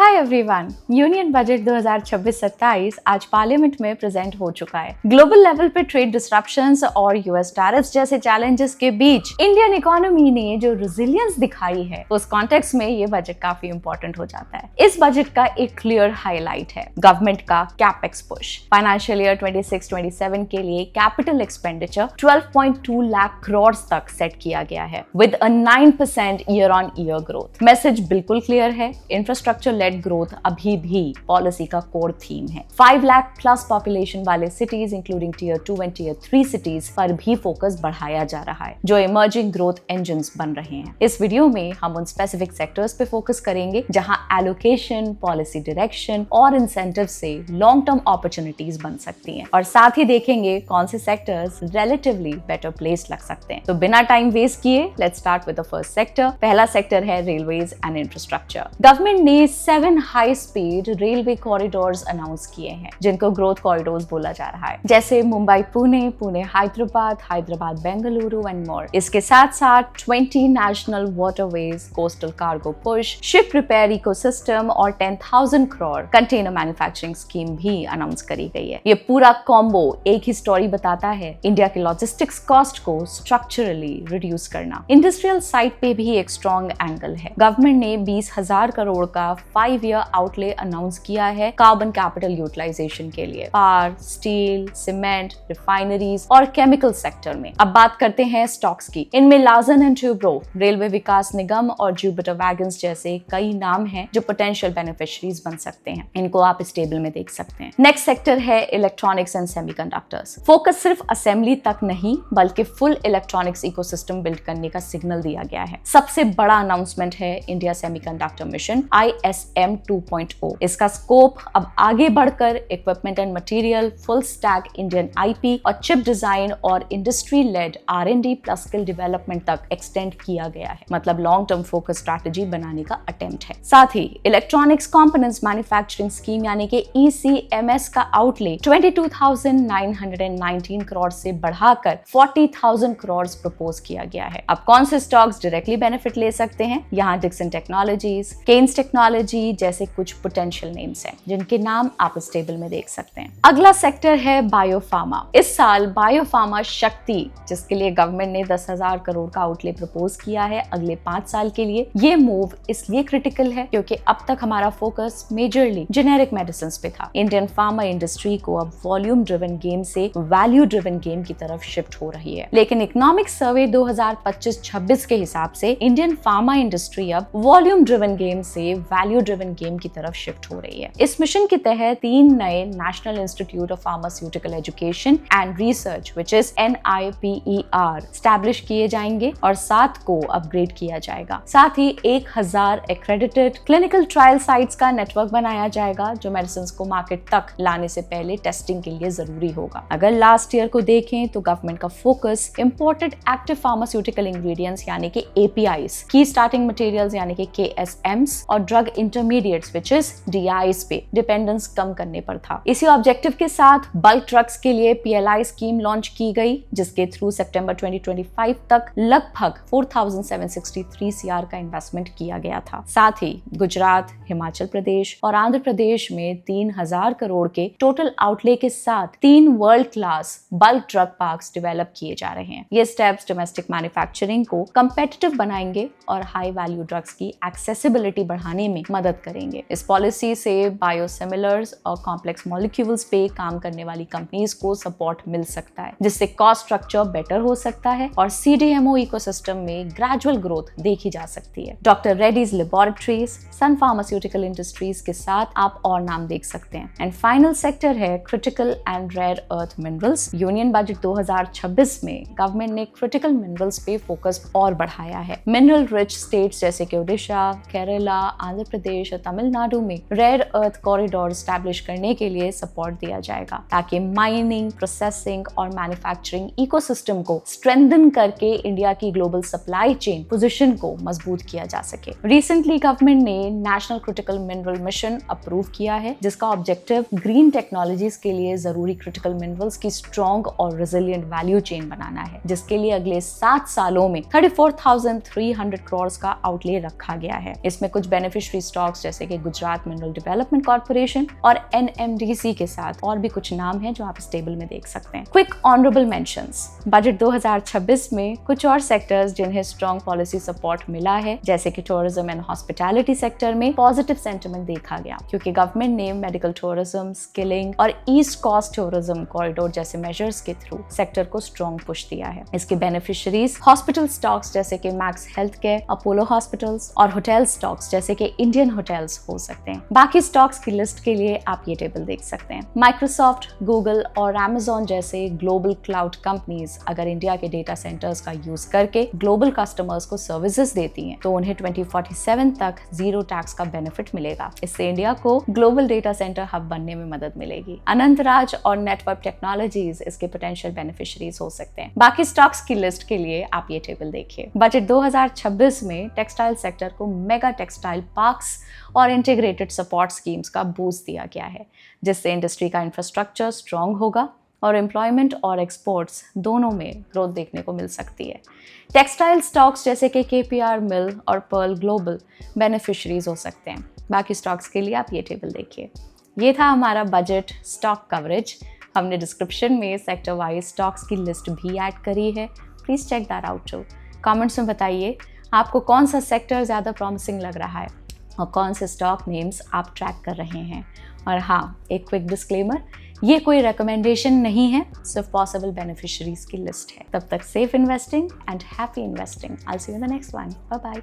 Hi everyone, union budget 2026-27 आज parliament में present हो चुका है। ग्लोबल लेवल पे ट्रेड डिस्ट्रप्शंस और यूएस टैरिफ्स जैसे चैलेंजेस के बीच इंडियन इकोनॉमी ने जो रेजिलियंस दिखाई है, उस कॉन्टेक्स्ट में ये बजट काफी इंपॉर्टेंट हो जाता है। इस बजट का एक क्लियर हाईलाइट है गवर्नमेंट का कैपेक्स पुश। फाइनेंशियल ईयर 26-27 के लिए कैपिटल एक्सपेंडिचर 12.2 लाख करोड़ तक सेट किया गया है with a 9% year on year growth. Message बिल्कुल क्लियर है, इंफ्रास्ट्रक्चर लेड ग्रोथ अभी भी पॉलिसी का कोर थीम है। 5 लाख प्लस पॉपुलेशन वाले cities including tier 2 and tier 3 cities पर भी फोकस बढ़ाया जा रहा है, जो इमर्जिंग ग्रोथ इंजन्स बन रहे हैं। इस वीडियो में हम उन स्पेसिफिक सेक्टर्स पे फोकस करेंगे जहां एलोकेशन, पॉलिसी डायरेक्शन और इंसेंटिव से लॉन्ग टर्म अपॉर्चुनिटीज बन सकती हैं, और साथ ही देखेंगे कौन से सेक्टर्स रिलेटिवली बेटर प्लेस लग सकते हैं। तो बिना टाइम वेस्ट किए let's start with the first sector. पहला सेक्टर है रेलवेज एंड इंफ्रास्ट्रक्चर। गवर्नमेंट ने 7 high speed railway corridors announce किए हैं, जिनको ग्रोथ कॉरिडोर्स बोला जा रहा है, जैसे मुंबई पुणे, पुणे हैदराबाद, हैदराबाद बेंगलुरु एंड मोर। इसके साथ साथ 20 national waterways, coastal cargo push, ship repair ecosystem और 10,000 करोड़ कंटेनर मैन्युफैक्चरिंग स्कीम भी अनाउंस करी गई है। ये पूरा कॉम्बो एक ही स्टोरी बताता है, इंडिया के लॉजिस्टिक्स कॉस्ट को स्ट्रक्चरली रिड्यूस करना। इंडस्ट्रियल साइड पे भी एक स्ट्रॉन्ग एंगल है। गवर्नमेंट ने 20,000 करोड़ का 5 ईयर आउटले अनाउंस किया है कार्बन कैपिटल यूटिलाइजेशन के लिए पावर, स्टील, सीमेंट, रिफाइनरीज और केमिकल सेक्टर में। अब बात करते हैं स्टॉक्स की। इनमें लार्सन एंड ट्यूब्रो, रेलवे विकास निगम और जुपिटर वैगन्स जैसे कई नाम हैं जो पोटेंशियल बेनिफिशियरीज बन सकते हैं। इनको आप इस टेबल में देख सकते हैं। नेक्स्ट सेक्टर है इलेक्ट्रॉनिक्स एंड सेमीकंडक्टर्स। फोकस सिर्फ असेंबली तक नहीं बल्कि फुल इलेक्ट्रॉनिक्स इकोसिस्टम बिल्ड करने का सिग्नल दिया गया है। सबसे बड़ा अनाउंसमेंट है इंडिया सेमीकंडक्टर मिशन ISM 2.0। इसका स्कोप अब आगे बढ़कर equipment and material, full stack Indian IP और चिप डिजाइन और industry led R&D plus skill development तक एक्सटेंड किया गया है। मतलब लॉन्ग टर्म फोकस स्ट्रैटेजी बनाने का अटेम्प्ट है। साथ ही इलेक्ट्रॉनिक्स कंपोनेंट्स मैन्युफैक्चरिंग स्कीम यानी कि ECMS का आउटले 22,919 करोड़ से बढ़ाकर 40,000 करोड़ प्रपोज किया गया है। अब कौन से स्टॉक्स डायरेक्टली बेनिफिट ले सकते हैं? यहाँ डिक्सन टेक्नोलॉजीज, केन्स टेक्नोलॉजी जैसे कुछ पोटेंशियल नेम्स हैं, जिनके नाम आप इस टेबल में देख सकते हैं। अगला सेक्टर है बायोफार्मा। इस साल बायोफार्मा शक्ति, जिसके लिए गवर्नमेंट ने 10,000 करोड़ का आउटले प्रपोज किया है अगले 5 साल के लिए। ये मूव इसलिए क्रिटिकल है क्योंकि अब तक हमारा फोकस मेजरली जेनेरिक मेडिसिन पे था। इंडियन फार्मा इंडस्ट्री को अब वॉल्यूम ड्रिवन गेम से वैल्यू ड्रिवन गेम की तरफ शिफ्ट हो रही है। लेकिन इकोनॉमिक सर्वे 2025-26 के हिसाब से इंडियन फार्मा इंडस्ट्री अब वॉल्यूम ड्रिवन गेम से वैल्यू ड्रिवन गेम की तरफ शिफ्ट हो रही है। इस मिशन के तहत 3 नए national institute of pharmaceutical education and research which is NIPER establish किए जाएंगे और 7 को अपग्रेड किया जाएगा। साथ ही 1000 एक्रेडिटेड क्लिनिकल ट्रायल साइट्स का नेटवर्क बनाया जाएगा, जो मेडिसिन को मार्केट तक लाने से पहले टेस्टिंग के लिए जरूरी होगा। अगर लास्ट ईयर को देखें तो गवर्नमेंट का focus imported active pharmaceutical ingredients यानी कि APIs, की स्टार्टिंग मटेरियल्स यानी कि KSMs और drug intermediates which is DIs पे डिपेंडेंस कम करने पर था। इसी ऑब्जेक्टिव के साथ बल्क ड्रग्स के लिए PLI स्कीम लॉन्च की गई, जिसके थ्रू सितंबर 2025 तक लगभग 4,763 CR का इन्वेस्टमेंट किया गया था। साथ ही गुजरात, हिमाचल प्रदेश और आंध्र प्रदेश में 3,000 करोड़ के टोटल आउटले के साथ 3 world class bulk drug parks develop किए जा रहे हैं। ये स्टेप्स डोमेस्टिक मैन्युफैक्चरिंग को कंपेटिटिव बनाएंगे और हाई वैल्यू ड्रग्स की एक्सेसिबिलिटी बढ़ाने में मदद करेंगे। इस पॉलिसी से बायोसिमिलर्स और कॉम्प्लेक्स मॉलिक्यूल्स पे काम करने वाली कंपनीज को सपोर्ट मिल सकता है, जिससे कॉस्ट स्ट्रक्चर बेटर हो सकता है और CDMO इकोसिस्टम में ग्रेजुअल ग्रोथ देखी जा सकती है। Doctor Reddy's Laboratories, Sun Pharmaceutical Industries के साथ आप और नाम देख सकते हैं। एंड फाइनल सेक्टर है critical and rare earth minerals. Union budget 2026 में गवर्नमेंट ने क्रिटिकल मिनरल्स पे फोकस और बढ़ाया है। मिनरल रिच स्टेट्स जैसे कि ओडिशा, केरला, आंध्र प्रदेश और तमिलनाडु में रेयर अर्थ कॉरिडोर स्टैब्लिश करने के लिए सपोर्ट दिया जाएगा, ताकि माइनिंग, प्रोसेसिंग और मैन्युफैक्चरिंग इकोसिस्टम को स्ट्रेंथन करके इंडिया की ग्लोबल सप्लाई चेन पोजीशन को मजबूत किया जा सके। रिसेंटली गवर्नमेंट ने national critical mineral mission approve किया है, जिसका ऑब्जेक्टिव ग्रीन टेक्नोलॉजीज के लिए जरूरी क्रिटिकल मिनरल्स की स्ट्रॉन्ग और रेजिलिएंट वैल्यू चेन बनाना है, जिसके लिए अगले 7 सालों में 34,300 करोड़ का आउटले रखा गया है। इसमें कुछ बेनिफिशियरी स्टॉक्स स्टॉक्स जैसे कि गुजरात मिनरल डेवलपमेंट कॉर्पोरेशन और NMDC के साथ और भी कुछ नाम हैं जो आप इस टेबल में देख सकते हैं। Quick honourable mentions. बजट 2026 में कुछ और सेक्टर्स जिन्हें स्ट्रॉन्ग पॉलिसी सपोर्ट मिला है, जैसे कि टूरिज्म एंड हॉस्पिटैलिटी सेक्टर में पॉजिटिव सेंटिमेंट देखा गया, क्योंकि गवर्नमेंट ने मेडिकल टूरिज्म, स्किलिंग और ईस्ट कोस्ट टूरिज्म कॉरिडोर जैसे मेजर्स के थ्रू सेक्टर को स्ट्रॉन्ग पुश दिया है। इसके बेनिफिशियरीज हॉस्पिटल स्टॉक्स जैसे कि max health care, Apollo hospitals और होटल स्टॉक्स जैसे कि इंडियन होटल्स हो सकते हैं। बाकी स्टॉक्स की लिस्ट के लिए आप ये टेबल देख सकते हैं। माइक्रोसॉफ्ट, गूगल और Amazon जैसे ग्लोबल क्लाउड कंपनीज अगर इंडिया के डेटा सेंटर्स का यूज करके ग्लोबल कस्टमर्स को सर्विसेज देती हैं तो उन्हें 2047 तक जीरो टैक्स का बेनिफिट मिलेगा। इससे इंडिया को ग्लोबल डेटा सेंटर हब बनने में मदद मिलेगी। अनंतराज और नेटवर्क टेक्नोलॉजीज इसके पोटेंशियल बेनिफिशियरीज हो सकते हैं। बाकी स्टॉक्स की लिस्ट के लिए आप ये टेबल देखिए। बजट 2026 में टेक्सटाइल सेक्टर को मेगा टेक्सटाइल पार्क्स और इंटीग्रेटेड सपोर्ट स्कीम्स का बूस्ट दिया गया है, जिससे इंडस्ट्री का इंफ्रास्ट्रक्चर स्ट्रॉन्ग होगा और एम्प्लॉयमेंट और एक्सपोर्ट्स दोनों में ग्रोथ देखने को मिल सकती है। टेक्सटाइल स्टॉक्स जैसे कि KPR मिल और पर्ल ग्लोबल बेनिफिशरीज हो सकते हैं। बाकी स्टॉक्स के लिए आप ये टेबल देखिए। ये था हमारा बजट स्टॉक कवरेज। हमने डिस्क्रिप्शन में सेक्टर वाइज स्टॉक्स की लिस्ट भी ऐड करी है, please check that out too. Comments में बताइए आपको कौन सा सेक्टर ज़्यादा प्रॉमिसिंग लग रहा है और कौन से स्टॉक नेम्स आप ट्रैक कर रहे हैं। और हाँ, एक क्विक डिस्क्लेमर, ये कोई रिकमेंडेशन नहीं है, सिर्फ पॉसिबल बेनिफिशरीज की लिस्ट है। तब तक safe investing and happy investing. I see you in the next one. Bye bye.